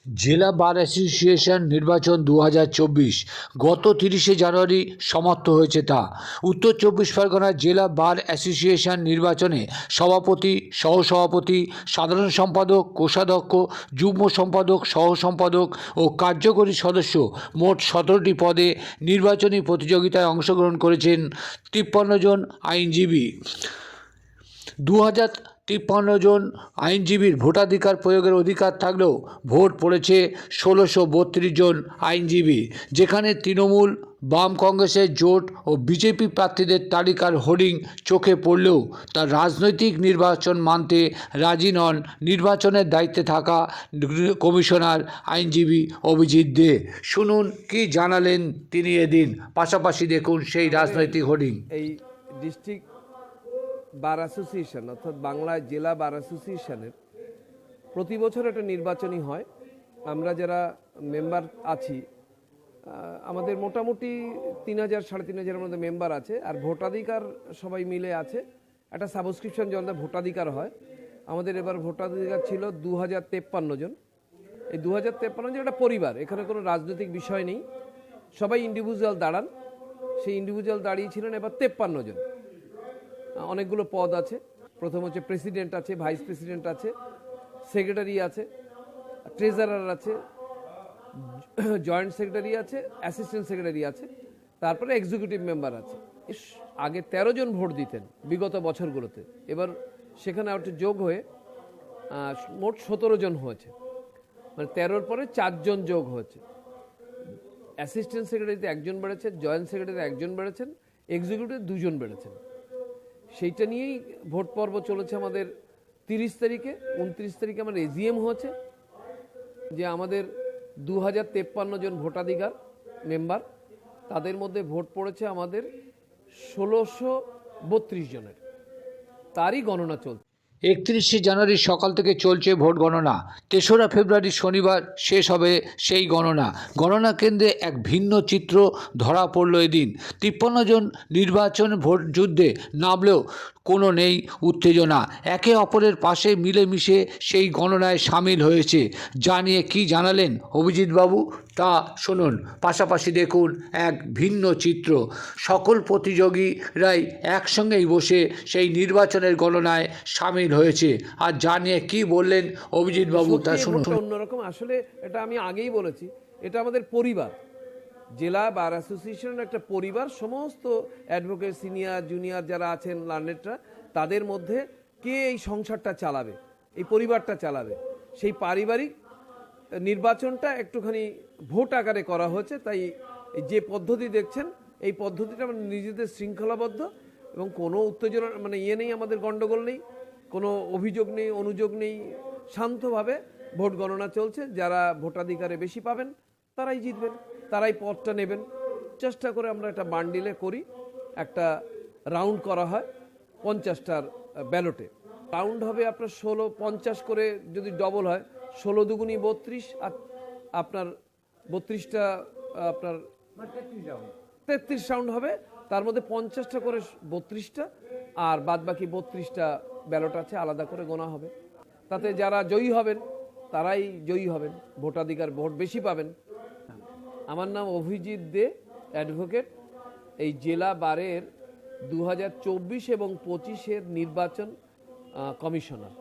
জেলা bar association নির্বাচন 2024 গত 30শে জানুয়ারি সমাপ্ত হয়েছে। তা উত্তর চব্বিশ পরগনার জেলা বার অ্যাসোসিয়েশন নির্বাচনে সভাপতি, সহসভাপতি, সাধারণ সম্পাদক, কোষাধ্যক্ষ, যুগ্ম সম্পাদক, সহ সম্পাদক ও কার্যকরী সদস্য মোট 17টি পদে নির্বাচনী প্রতিযোগিতায় অংশগ্রহণ করেছেন 53 জন আইনজীবী। 2053 জন আইনজীবীর ভোটাধিকার প্রয়োগের অধিকার থাকলেও ভোট পড়েছে 1632 জন আইনজীবী, যেখানে তৃণমূল, বাম কংগ্রেসের জোট ও বিজেপি প্রার্থীদের তালিকার হোর্ডিং চোখে পড়লেও তার রাজনৈতিক নির্বাচন মানতে রাজি নন নির্বাচনের দায়িত্বে থাকা কমিশনার আইনজীবী অভিজিৎ দে। শুনুন কি জানালেন তিনি এদিন, পাশাপাশি দেখুন সেই রাজনৈতিক হোর্ডিং। এই ডিস্ট্রিক্ট বার অ্যাসোসিয়েশন অর্থাৎ বাংলায় জেলা বার অ্যাসোসিয়েশনের প্রতি বছর একটা নির্বাচনী হয়। আমরা যারা মেম্বার আছি আমাদের মোটামুটি 3000 3500-এর মধ্যে মেম্বার আছে, আর ভোটাধিকার সবাই মিলে আছে। একটা সাবস্ক্রিপশন জন্য ভোটাধিকার হয়। আমাদের এবার ভোটাধিকার ছিল 2053 জন। এই 2053 জন একটা পরিবার, এখানে কোনো রাজনৈতিক বিষয় নেই, সবাই ইন্ডিভিজুয়াল দাঁড়ান। সেই ইন্ডিভিজুয়াল দাঁড়িয়েছিলেন এবার 53 জন। অনেকগুলো পদ আছে। প্রথম হচ্ছে প্রেসিডেন্ট আছে, ভাইস প্রেসিডেন্ট আছে, সেক্রেটারি আছে, ট্রেজারার আছে, জয়েন্ট সেক্রেটারি আছে, অ্যাসিস্ট্যান্ট সেক্রেটারি আছে, তারপরে এক্সিকিউটিভ মেম্বার আছে। আগে 13 জন ভোট দিতেন বিগত বছরগুলোতে, এবার সেখানে একটা যোগ হয়ে মোট 17 জন হয়েছে, মানে 13-র পরে 4 জন যোগ হয়েছে। অ্যাসিস্ট্যান্ট সেক্রেটারিতে 1 জন বেড়েছে, জয়েন্ট সেক্রেটারি 1 জন বেড়েছেন, এক্সিকিউটিভ 2 জন বেড়েছেন। সেইটা নিয়েই ভোট পর্ব চলেছে আমাদের। 30 তারিখে 29 তারিখে আমার এজিএম হয়েছে, যে আমাদের 2053 জন ভোটাধিকার মেম্বার, তাদের মধ্যে ভোট পড়েছে আমাদের 1632 জনের, তারই গণনা চলছে। 31শে জানুয়ারি সকাল থেকে চলছে ভোট গণনা। 3রা ফেব্রুয়ারি শনিবার শেষ হবে সেই গণনা। গণনা কেন্দ্রে এক ভিন্ন চিত্র ধরা পড়ল এদিন। 53 জন নির্বাচন ভোট যুদ্ধে নামলেও কোনো নেই উত্তেজনা, একে অপরের পাশে মিলেমিশে সেই গণনায় সামিল হয়েছে। যা নিয়ে কী জানালেন অভিজিৎবাবু তা শুনুন, পাশাপাশি দেখুন এক ভিন্ন চিত্র। সকল প্রতিযোগীরাই একসঙ্গেই বসে সেই নির্বাচনের গণনায় সামিল হয়েছে। আর যা নিয়ে কী বললেন অভিজিৎবাবু তা শুনুন। অন্যরকম, আসলে এটা আমি আগেই বলেছি, এটা আমাদের পরিবার। জেলা বার অ্যাসোসিয়েশনের একটা পরিবার। সমস্ত অ্যাডভোকেট, সিনিয়র জুনিয়র যারা আছেন, লার্নেটরা, তাদের মধ্যে কে এই সংসারটা চালাবে, এই পরিবারটা চালাবে, সেই পারিবারিক নির্বাচনটা একটুখানি ভোট আকারে করা হয়েছে। তাই যে পদ্ধতি দেখছেন, এই পদ্ধতিটা আমরা নিজেদের শৃঙ্খলাবদ্ধ এবং কোনো উত্তেজনা মানে নেই, আমাদের গণ্ডগোল নেই, কোনো অভিযোগ নেই, অনুযোগ নেই, শান্তভাবে ভোট গণনা চলছে। যারা ভোটাধিকারে বেশি পাবেন তারাই জিতবেন, তারাই পদটা নেবেন। চেষ্টা করে আমরা একটা বান্ডিলে করি, একটা রাউন্ড করা হয় 50টার ব্যালটে। রাউন্ড হবে আপনার 50 করে, যদি ডবল হয় 16 দুগুণী 32, আর আপনার 32টা আপনার 33 রাউন্ড হবে। তার মধ্যে 50টা করে 32টা, আর বাদ বাকি 32টা ব্যালট আছে, আলাদা করে গোনা হবে। তাতে যারা জয়ী হবেন তারাই জয়ী হবেন, ভোটাধিকার ভোট বেশি পাবেন। আমার নাম অভিজিৎ দে, অ্যাডভোকেট, এই জেলা বারের 2024 এবং 25-এর নির্বাচন কমিশনার।